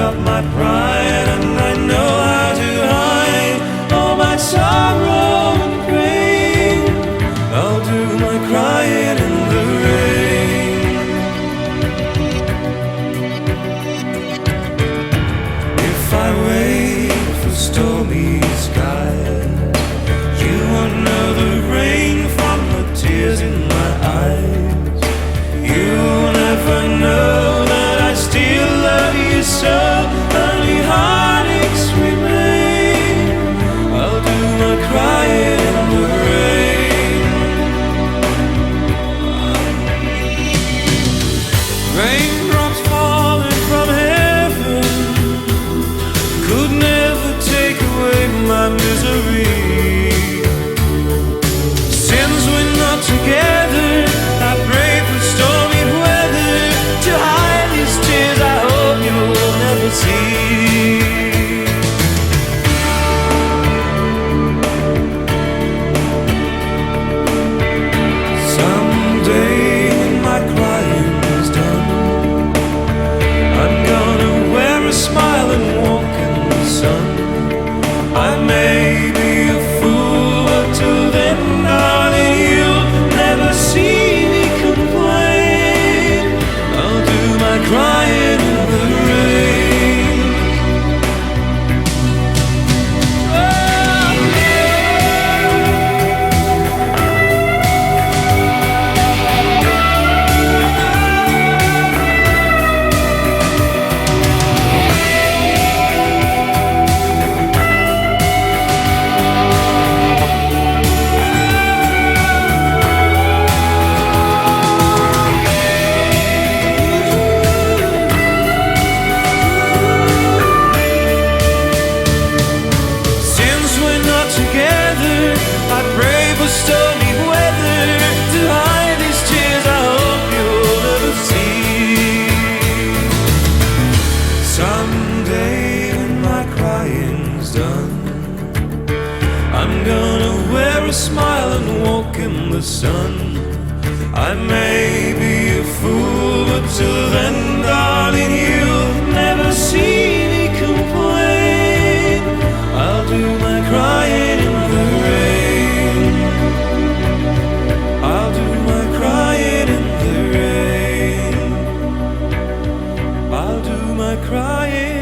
got my pride, and I know how to hide all my sorrow and pain. I'll do my crying in the rain. If I wait for stormy skies, you won't know the rain from the tears in my eyes. You'll never know that I still love you so. Only heartaches remain. I'll do my crying in the rain. Raindrops falling from heaven could never take away my misery. Since we're not together, I pray for stormy weather to hide these tears I hope you'll never see. Someday when my crying's done, I'm gonna wear a smile and walk in the sun. I may be a fool, but till then, darling, you'll never see me complain. I'll do my crying in the rain. Since we're not together, I pray for stormy weather to hide these tears I hope you'll never see. Someday when my crying's done, I'm gonna wear a smile and walk in the sun. I may be a fool, but till then, darling, you'll never see me complain. I'll do my crying in the rain. I'll do my crying in the rain. I'll do my crying